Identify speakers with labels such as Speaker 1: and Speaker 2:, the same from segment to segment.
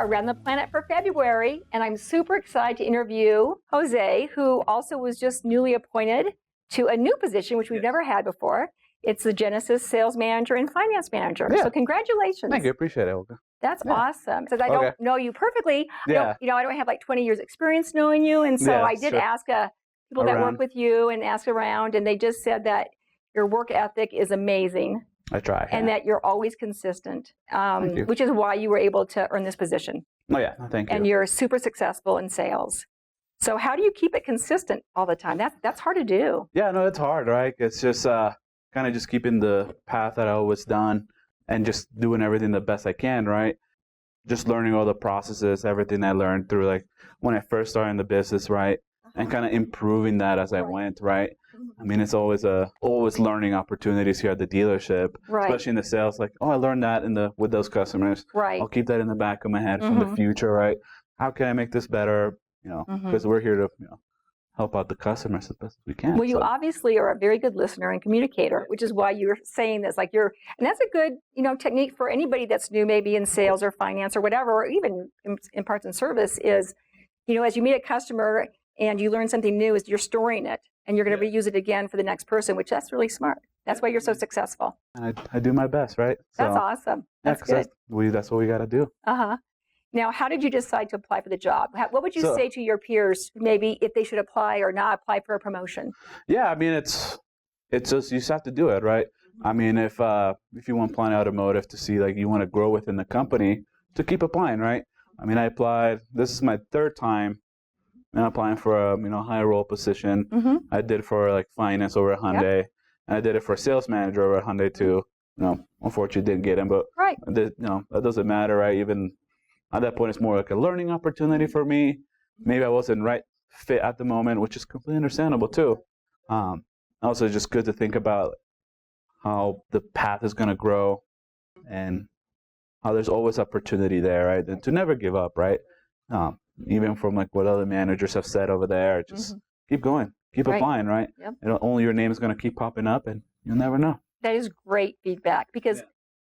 Speaker 1: around the planet for February, and I'm super excited to interview Jose, who also was just newly appointed to a new position, which we've never had before. It's the Genesis Sales Manager and Finance Manager.
Speaker 2: Yeah.
Speaker 1: So congratulations.
Speaker 2: Thank you. Appreciate it, Olga.
Speaker 1: That's awesome. Because I don't know you perfectly.
Speaker 2: Yeah.
Speaker 1: I don't have like 20 years experience knowing you. And so I did ask people that work with you and ask around, and they just said that your work ethic is amazing.
Speaker 2: I try.
Speaker 1: And that you're always consistent, which is why you were able to earn this position.
Speaker 2: Oh, yeah. Thank you.
Speaker 1: And you're super successful in sales. So how do you keep it consistent all the time? That's hard to do.
Speaker 2: Yeah, no, it's hard, right? It's just kind of just keeping the path that I always done and just doing everything the best I can, right? Just learning all the processes, everything I learned through, like, when I first started in the business, right? And kind of improving that as I went, right? I mean, it's always learning opportunities here at the dealership, especially in the sales. Like, I learned that with those customers.
Speaker 1: Right.
Speaker 2: I'll keep that in the back of my head from the future, right? How can I make this better? Because we're here to help out the customers as best as we can.
Speaker 1: Well, you obviously are a very good listener and communicator, which is why you're saying this. And that's a good technique for anybody that's new, maybe in sales or finance or whatever, or even in parts and service. Is as you meet a customer and you learn something new, is you're storing it. And you're going to reuse it again for the next person, which that's really smart. That's why you're so successful.
Speaker 2: And I do my best, right?
Speaker 1: That's awesome. That's good.
Speaker 2: That's what we got to do.
Speaker 1: Now, how did you decide to apply for the job? What would you say to your peers, maybe if they should apply or not apply for a promotion?
Speaker 2: Yeah, I mean, it's just, you just have to do it, right? I mean, if you want Planet Automotive to see, like, you want to grow within the company, to keep applying, right? I mean, I applied. This is my third time. I'm applying for a higher role position. I did for like finance over at Hyundai, and I did it for sales manager over at Hyundai too. Unfortunately didn't get him, but that doesn't matter, right? Even at that point, it's more like a learning opportunity for me. Maybe I wasn't right fit at the moment, which is completely understandable too. Also, just good to think about how the path is going to grow and how there's always opportunity there, right? And to never give up, right? Even from like what other managers have said over there, just keep going, keep applying, right? Yep. Only your name is going to keep popping up, and you'll never know.
Speaker 1: That is great feedback because,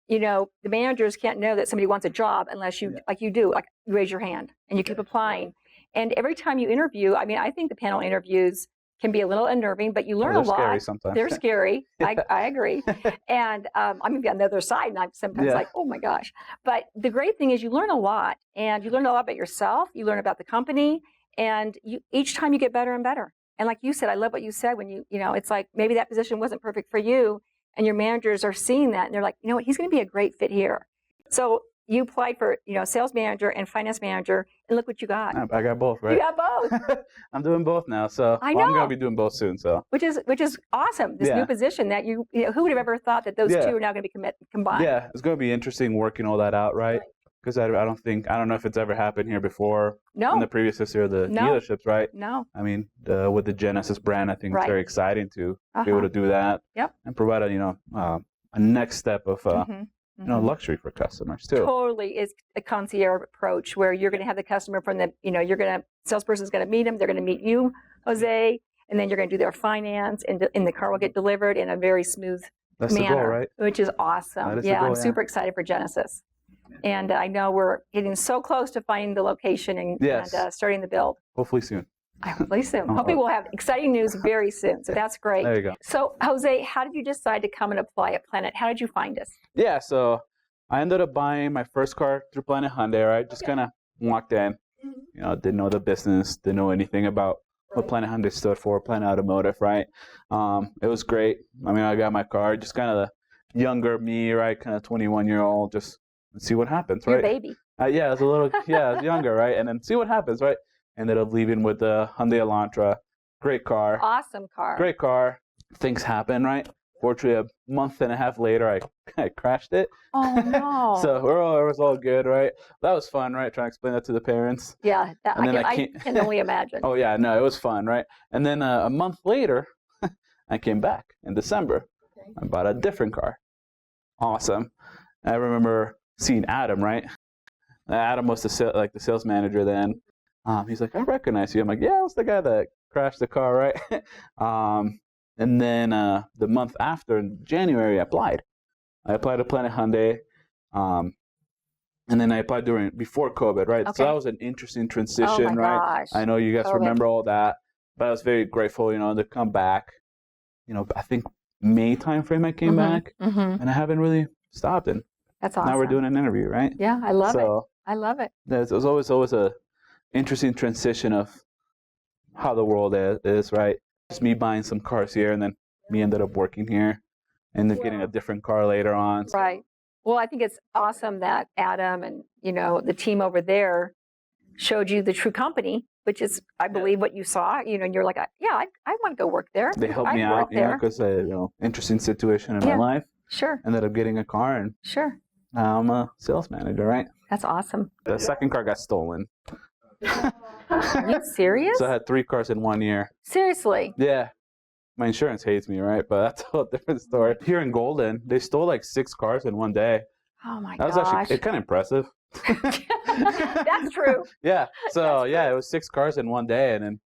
Speaker 1: the managers can't know that somebody wants a job unless you, like you do, like you raise your hand and you keep applying. And every time you interview, I mean, I think the panel interviews can be a little unnerving, but you learn a lot.
Speaker 2: They're scary sometimes.
Speaker 1: They're scary. I agree. And I'm going to be on the other side, and I'm sometimes like, oh my gosh. But the great thing is you learn a lot, and you learn a lot about yourself. You learn about the company, and each time you get better and better. And like you said, I love what you said when it's like maybe that position wasn't perfect for you, and your managers are seeing that, and they're like, you know what, he's going to be a great fit here. So you applied for, sales manager and finance manager, and look what you got.
Speaker 2: I got both, right?
Speaker 1: You got both.
Speaker 2: I'm doing both now, so
Speaker 1: I know.
Speaker 2: I'm going to be doing both soon. So which is
Speaker 1: awesome. This new position that who would have ever thought that those two are now going to be combined?
Speaker 2: Yeah, it's going to be interesting working all that out, right? Because I don't know if it's ever happened here before.
Speaker 1: No.
Speaker 2: In the previous history of the dealerships, right?
Speaker 1: No.
Speaker 2: I mean, with the Genesis brand, I think it's very exciting to be able to do that.
Speaker 1: Yep.
Speaker 2: And provide a next step of luxury for customers too.
Speaker 1: Totally is a concierge approach where you're going to have the customer from the, salesperson's going to meet them, they're going to meet you, Jose, and then you're going to do their finance, and the car will get delivered in a very smooth
Speaker 2: manner.
Speaker 1: The goal,
Speaker 2: right?
Speaker 1: Which is awesome. I'm super excited for Genesis. And I know we're getting so close to finding the location and starting the build.
Speaker 2: Hopefully soon.
Speaker 1: Hopefully soon. Hopefully we'll have exciting news very soon. So that's great.
Speaker 2: There you go.
Speaker 1: So Jose, how did you decide to come and apply at Planet? How did you find us?
Speaker 2: Yeah, so I ended up buying my first car through Planet Hyundai, right? Just kind of walked in, didn't know the business, didn't know anything about what Planet Hyundai stood for, Planet Automotive, right? It was great. I mean, I got my car, just kind of the younger me, right? Kind of 21-year-old, just see what happens, right?
Speaker 1: Your baby.
Speaker 2: I was a little, I was younger, right? And then see what happens, right? Ended up leaving with the Hyundai Elantra. Great car.
Speaker 1: Awesome car.
Speaker 2: Great car. Things happen, right? Fortunately, a month and a half later, I crashed it.
Speaker 1: Oh, no.
Speaker 2: So it was all good, right? That was fun, right? Trying to explain that to the parents.
Speaker 1: Yeah, I can only imagine.
Speaker 2: Oh, yeah, no, it was fun, right? And then a month later, I came back in December. Okay. I bought a different car. Awesome. I remember seeing Adam, right? Adam was the sales manager then. He's like, I recognize you. I'm like, yeah, I was the guy that crashed the car, right? And then the month after, in January, I applied. I applied to Planet Hyundai. And then I applied before COVID, right?
Speaker 1: Okay.
Speaker 2: So that was an interesting transition,
Speaker 1: Oh my
Speaker 2: right?
Speaker 1: gosh.
Speaker 2: I know you guys
Speaker 1: COVID.
Speaker 2: remember all that, but I was very grateful, to come back. I think May timeframe I came back, and I haven't really stopped. And
Speaker 1: That's awesome.
Speaker 2: now we're doing an interview, right?
Speaker 1: Yeah, I love it. I love it.
Speaker 2: It was always a interesting transition of how the world is, right? Just me buying some cars here, and then me ended up working here, and then getting a different car later on. So.
Speaker 1: Right. Well, I think it's awesome that Adam and, the team over there showed you the true company, which is, I believe, what you saw, and you're like, yeah, I want to go work there.
Speaker 2: They helped me out, because interesting situation in my life.
Speaker 1: Sure.
Speaker 2: Ended up getting a car, and
Speaker 1: sure.
Speaker 2: now I'm a sales manager, right?
Speaker 1: That's awesome.
Speaker 2: The second car got stolen.
Speaker 1: Are you serious?
Speaker 2: So I had 3 cars in 1 year.
Speaker 1: Seriously?
Speaker 2: Yeah. My insurance hates me, right? But that's a whole different story. Here in Golden, they stole like 6 cars in one day.
Speaker 1: Oh my
Speaker 2: gosh. That was actually kind of impressive.
Speaker 1: That's true.
Speaker 2: Yeah. So it was 6 cars in one day, and then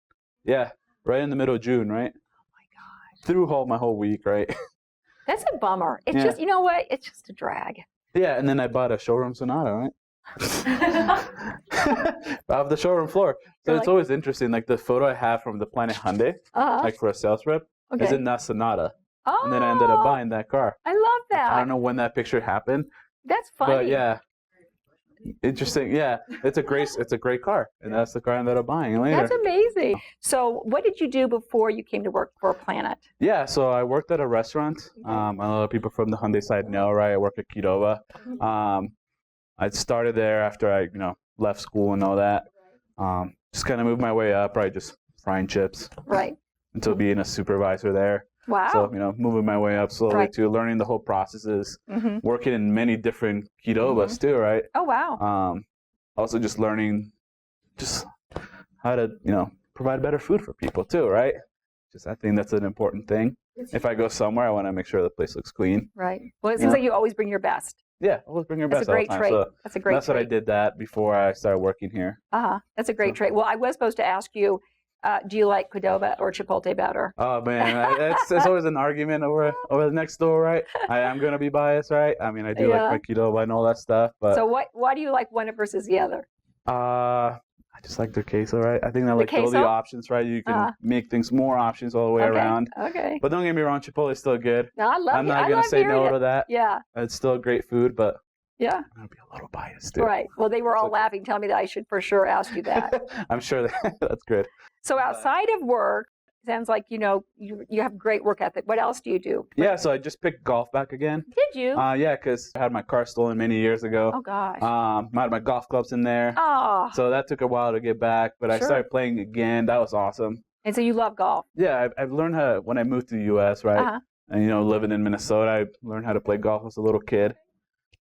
Speaker 2: right in the middle of June, right?
Speaker 1: Oh my gosh.
Speaker 2: Through my whole week, right?
Speaker 1: That's a bummer. It's just, you know what? It's just a drag.
Speaker 2: Yeah, and then I bought a showroom Sonata, right? Off the showroom floor. So it's always interesting. Like the photo I have from the Planet Hyundai, like for a sales rep, is in that Sonata.
Speaker 1: Oh,
Speaker 2: and then I ended up buying that car.
Speaker 1: I love that.
Speaker 2: I don't know when that picture happened.
Speaker 1: That's funny.
Speaker 2: But yeah, interesting. Yeah, it's a great car, and that's the car I ended up buying later.
Speaker 1: That's amazing. So, what did you do before you came to work for Planet?
Speaker 2: Yeah, so I worked at a restaurant. A lot of people from the Hyundai side know, right? I work at Qdoba. I started there after I, left school and all that. Just kind of moved my way up, right? Just frying chips.
Speaker 1: Right.
Speaker 2: Until being a supervisor there.
Speaker 1: Wow.
Speaker 2: So, moving my way up slowly to learning the whole processes, working in many different Qdobas too, right?
Speaker 1: Oh, wow.
Speaker 2: Also just learning just how to, provide better food for people too, right? I think that's an important thing. If I go somewhere, I want to make sure the place looks clean.
Speaker 1: Right. Well, it seems like you always bring your best.
Speaker 2: Yeah, always bring your best
Speaker 1: all the time. That's a great trait.
Speaker 2: So
Speaker 1: that's a great trait.
Speaker 2: That's what I did that before I started working here.
Speaker 1: That's a great trait. Well, I was supposed to ask you, do you like Qdoba or Chipotle better?
Speaker 2: Oh man, it's always an argument over the next door, right? I am going to be biased, right? I mean, I do like my Qdoba and all that stuff, but
Speaker 1: so why do you like one versus the other?
Speaker 2: I just like the queso, right? I think I like all the options, right? You can make things more options all the way around.
Speaker 1: Okay.
Speaker 2: But don't get me wrong, Chipotle is still good.
Speaker 1: No, I'm
Speaker 2: not going to say no to that.
Speaker 1: Yeah.
Speaker 2: It's still great food, but
Speaker 1: yeah,
Speaker 2: I'm going to be a little biased too.
Speaker 1: Right. Well, they were all laughing, telling me that I should for sure ask you that.
Speaker 2: I'm sure that's good.
Speaker 1: So outside of work, sounds like, you have great work ethic. What else do you do?
Speaker 2: Yeah, so I just picked golf back again.
Speaker 1: Did you?
Speaker 2: Yeah, because I had my car stolen many years ago.
Speaker 1: Oh, gosh.
Speaker 2: I had my golf clubs in there.
Speaker 1: Oh.
Speaker 2: So that took a while to get back, but I started playing again. That was awesome.
Speaker 1: And so you love golf?
Speaker 2: Yeah, I've learned how, when I moved to the U.S., right? And, living in Minnesota, I learned how to play golf as a little kid.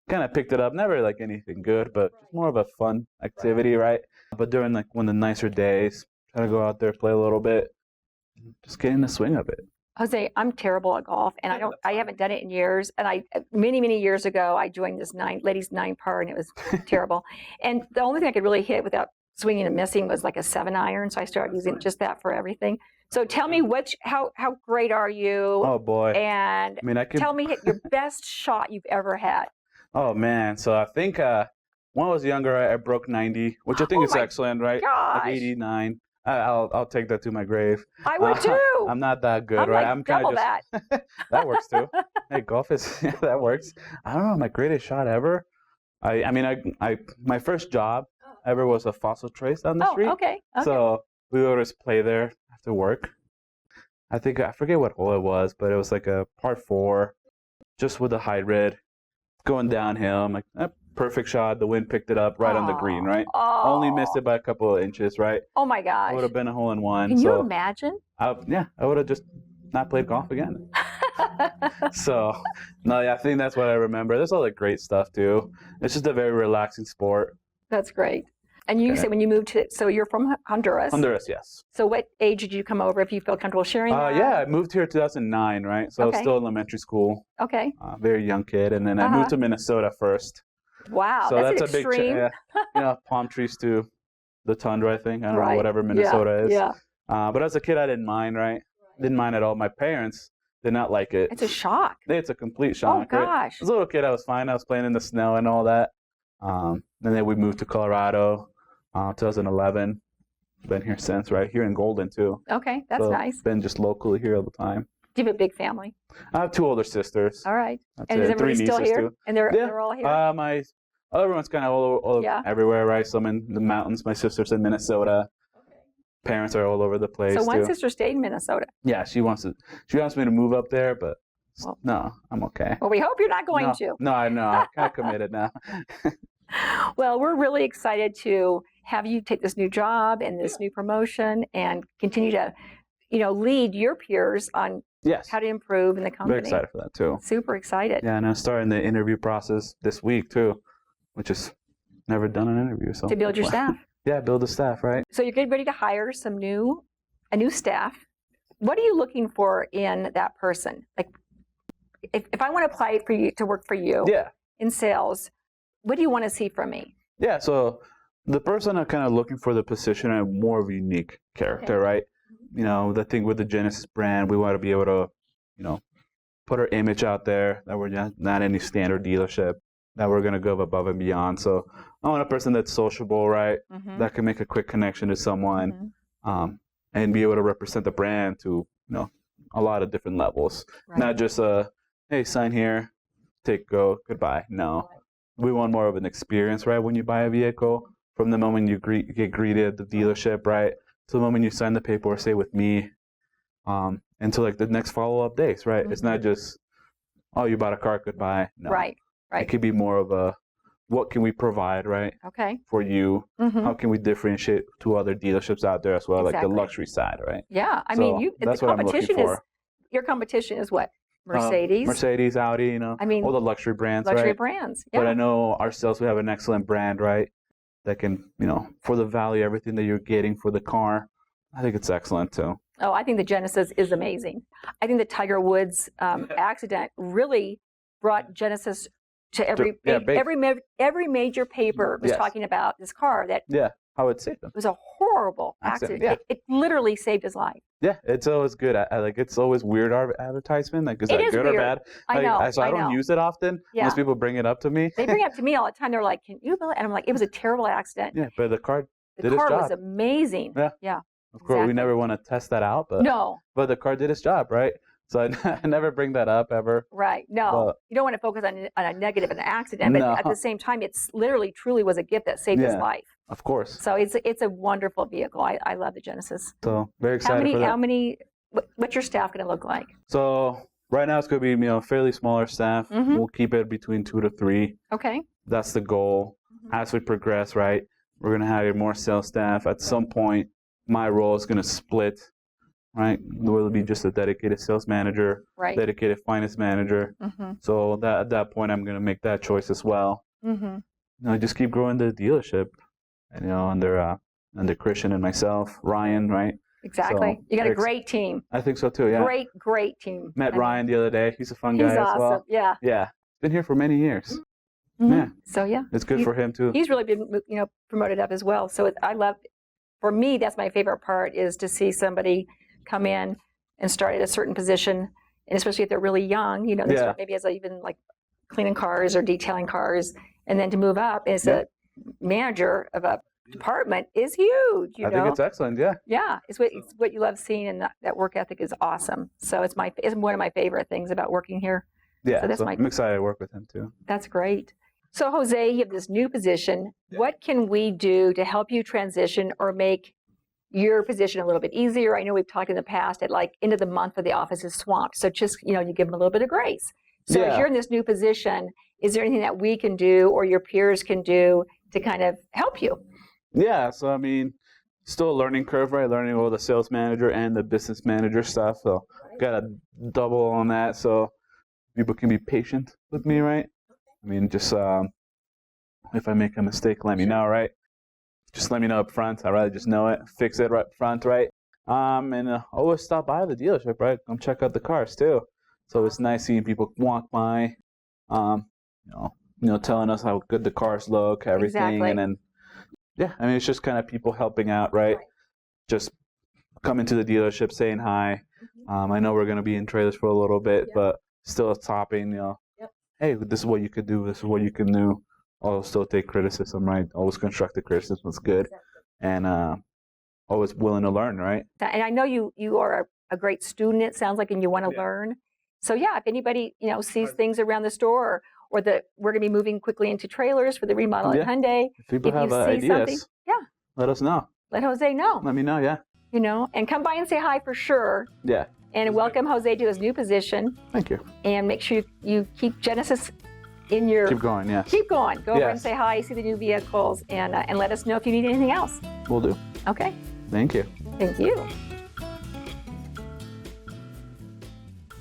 Speaker 2: Kind of picked it up, never like anything good, but more of a fun activity, right? But during one of the nicer days, try to go out there, play a little bit, just get in the swing of it.
Speaker 1: Jose, I'm terrible at golf, and I haven't done it in years. And many years ago, I joined this ladies 9-par, and it was terrible. And the only thing I could really hit without swinging and missing was like a 7-iron. So I started using just that for everything. So tell me how great are you?
Speaker 2: Oh boy!
Speaker 1: And tell me your best shot you've ever had.
Speaker 2: Oh man! So I think when I was younger, I broke 90, which I think is excellent, right?
Speaker 1: Gosh.
Speaker 2: Like 89. I'll take that to my grave.
Speaker 1: I would too.
Speaker 2: I'm not that good, right?
Speaker 1: I'm double that.
Speaker 2: That works too. Hey, golf is that works. I don't know. My greatest shot ever. My first job ever was a fossil trace down the street.
Speaker 1: Okay.
Speaker 2: So we would always play there after work. I forget what hole it was, but it was like a par 4, just with a hybrid, going downhill. I'm like, perfect shot. The wind picked it up right on the green, right? Only missed it by a couple of inches, right?
Speaker 1: Oh my gosh!
Speaker 2: It would have been a hole-in-one.
Speaker 1: Can you imagine?
Speaker 2: I would have just not played golf again. So, no, I think that's what I remember. There's all the great stuff too. It's just a very relaxing sport.
Speaker 1: That's great. And you said when you moved so you're from Honduras?
Speaker 2: Honduras, yes.
Speaker 1: So what age did you come over, if you feel comfortable sharing that?
Speaker 2: Yeah, I moved here in 2009, right? So I was still in elementary school.
Speaker 1: Okay.
Speaker 2: Very young kid. And then I moved to Minnesota first.
Speaker 1: Wow,
Speaker 2: so
Speaker 1: that's
Speaker 2: a
Speaker 1: extreme.
Speaker 2: big palm trees to the tundra, I think. I don't know, whatever Minnesota is.
Speaker 1: Yeah.
Speaker 2: But as a kid, I didn't mind, right? Didn't mind at all. My parents did not like it.
Speaker 1: It's a shock.
Speaker 2: It's a complete shock.
Speaker 1: Oh, gosh.
Speaker 2: Right? As a little kid, I was fine. I was playing in the snow and all that. And then we moved to Colorado, 2011. Been here since, right? Here in Golden, too.
Speaker 1: Okay, that's
Speaker 2: So
Speaker 1: nice.
Speaker 2: Been just locally here all the time.
Speaker 1: Do you have a big family?
Speaker 2: I have 2 older sisters.
Speaker 1: All right.
Speaker 2: That's
Speaker 1: And is
Speaker 2: it.
Speaker 1: everybody
Speaker 2: 3
Speaker 1: still
Speaker 2: nieces,
Speaker 1: here?
Speaker 2: too.
Speaker 1: And they're all here?
Speaker 2: Everyone's kind of all everywhere, right? Some in the mountains. My sister's in Minnesota. Parents are all over the place,
Speaker 1: So one
Speaker 2: too.
Speaker 1: sister stayed in Minnesota.
Speaker 2: Yeah, she wants me to move up there, but
Speaker 1: Well,
Speaker 2: no, I'm okay.
Speaker 1: Well, we hope you're not going to.
Speaker 2: No, I know. I'm kind of committed now.
Speaker 1: Well, we're really excited to have you take this new job and this new promotion and continue to, lead your peers on
Speaker 2: Yes.
Speaker 1: how to improve in the company.
Speaker 2: Very excited for that, too.
Speaker 1: Super excited.
Speaker 2: Yeah, and I'm starting the interview process this week, too, which is never done an interview. So
Speaker 1: To build your staff.
Speaker 2: Yeah, build the staff, right?
Speaker 1: So you're getting ready to hire a new staff. What are you looking for in that person? Like, if I want to apply for you to work for you
Speaker 2: Yeah.
Speaker 1: in sales, what do you want to see from me?
Speaker 2: Yeah, so the person I'm kind of looking for the position and more of a unique character, right? The thing with the Genesis brand, we want to be able to, put our image out there, that we're not any standard dealership, that we're going to go above and beyond. So I want a person that's sociable, right?
Speaker 1: Mm-hmm.
Speaker 2: That can make a quick connection to someone, and be able to represent the brand to, a lot of different levels.
Speaker 1: Right.
Speaker 2: Not just hey, sign here, go, goodbye. No. We want more of an experience, right? When you buy a vehicle, from the moment you get greeted at the dealership, right, to the moment you sign the paperwork, say with me, until like the next follow-up days, right?
Speaker 1: Mm-hmm.
Speaker 2: It's not just, oh, you bought a car, goodbye. No.
Speaker 1: Right.
Speaker 2: It could be more of a, what can we provide, right?
Speaker 1: Okay.
Speaker 2: For you?
Speaker 1: Mm-hmm.
Speaker 2: How can we differentiate to other dealerships out there as well, like the luxury side, right?
Speaker 1: Yeah, I
Speaker 2: So
Speaker 1: mean,
Speaker 2: that's
Speaker 1: the
Speaker 2: what I'm looking
Speaker 1: competition
Speaker 2: for.
Speaker 1: Your competition is what? Mercedes.
Speaker 2: Mercedes, Audi,
Speaker 1: I mean,
Speaker 2: all the luxury brands,
Speaker 1: luxury
Speaker 2: right?
Speaker 1: brands. Yeah.
Speaker 2: But I know ourselves, we have an excellent brand, right? That can, for the value, everything that you're getting for the car, I think it's excellent too.
Speaker 1: Oh, I think the Genesis is amazing. I think the Tiger Woods accident really brought Genesis to every major paper was talking about this car. That
Speaker 2: how it saved him.
Speaker 1: It was a horrible accident.
Speaker 2: Yeah.
Speaker 1: It literally saved his life.
Speaker 2: Yeah, it's always good. I like it's always weird advertisement. Like, is that good
Speaker 1: weird.
Speaker 2: or bad?
Speaker 1: I know.
Speaker 2: So I don't use it often.
Speaker 1: Yeah.
Speaker 2: Most people bring it up to me.
Speaker 1: They bring it up to me all the time. They're like, "Can you believe?" And I'm like, "It was a terrible accident."
Speaker 2: Yeah, but the car
Speaker 1: The
Speaker 2: did
Speaker 1: car
Speaker 2: its job.
Speaker 1: was amazing.
Speaker 2: Yeah. Of course, we never want to test that out, but
Speaker 1: no.
Speaker 2: But the car did its job, right? So I never bring that up ever.
Speaker 1: Right. No,
Speaker 2: but,
Speaker 1: you don't want to focus on a negative, an accident, but at the same time, it's literally, truly was a gift that saved his life.
Speaker 2: Of course.
Speaker 1: So it's a wonderful vehicle. I love the Genesis.
Speaker 2: So very excited for that.
Speaker 1: What's your staff going to look like?
Speaker 2: So right now it's going to be fairly smaller staff.
Speaker 1: Mm-hmm.
Speaker 2: We'll keep it between 2 to 3.
Speaker 1: Okay.
Speaker 2: That's the goal. Mm-hmm. As we progress, right, we're going to hire more sales staff. At some point, my role is going to split. Right, there will be just a dedicated sales manager, dedicated finance manager.
Speaker 1: Mm-hmm.
Speaker 2: So at that point, I'm going to make that choice as well.
Speaker 1: Mm-hmm.
Speaker 2: Just keep growing the dealership, and under Christian and myself, Ryan, right?
Speaker 1: Exactly.
Speaker 2: So,
Speaker 1: you got a great team.
Speaker 2: I think so too. Yeah.
Speaker 1: Great team.
Speaker 2: Met Ryan the other day. He's a fun guy
Speaker 1: as
Speaker 2: well.
Speaker 1: Awesome. Yeah.
Speaker 2: Yeah. Been here for many years.
Speaker 1: Mm-hmm.
Speaker 2: Yeah.
Speaker 1: So yeah,
Speaker 2: it's good for him too.
Speaker 1: He's really been promoted up as well. So for me, that's my favorite part is to see somebody come in and start at a certain position, and especially if they're really young, they start maybe as even like cleaning cars or detailing cars, and then to move up as a manager of a department is huge. I
Speaker 2: think it's excellent. Yeah.
Speaker 1: Yeah, it's what you love seeing, and that work ethic is awesome. So it's one of my favorite things about working here.
Speaker 2: Yeah, so I'm excited to work with him too.
Speaker 1: That's great. So Jose, you have this new position. What can we do to help you transition or make your position a little bit easier? I know we've talked in the past at like end of the month where the office is swamped. So just, you give them a little bit of grace. So if you're in this new position, is there anything that we can do or your peers can do to kind of help you?
Speaker 2: Yeah. So, I mean, still a learning curve, right? Learning all the sales manager and the business manager stuff. So got to double on that. So people can be patient with me, right? I mean, just if I make a mistake, let me know, right? Just let me know up front. I'd rather just know it, fix it right up front, right? And always stop by the dealership, right? Come check out the cars too. So it's nice seeing people walk by, telling us how good the cars look, everything,
Speaker 1: Exactly.
Speaker 2: And then I mean, it's just kind of people helping out, right? Just coming to the dealership, saying hi. I know we're gonna be in trailers for a little bit, but still stopping, hey, this is what you could do. This is what you can do. I'll still take criticism, right? Always constructive criticism is good, and always willing to learn, right?
Speaker 1: And I know you are a great student, it sounds like, and you want to learn. So yeah, if anybody sees things around the store, or that we're going to be moving quickly into trailers for the remodel at Hyundai,
Speaker 2: if people have
Speaker 1: you see something,
Speaker 2: ideas, let us know.
Speaker 1: Let Jose know.
Speaker 2: Let me know, yeah.
Speaker 1: And come by and say hi for sure.
Speaker 2: Yeah.
Speaker 1: And welcome Jose to his new position.
Speaker 2: Thank you.
Speaker 1: And make sure you keep Genesis in your...
Speaker 2: Keep going, yes.
Speaker 1: Keep going. Go over and say hi, see the new vehicles, and let us know if you need anything else.
Speaker 2: Will do.
Speaker 1: Okay.
Speaker 2: Thank you.
Speaker 1: Thank you.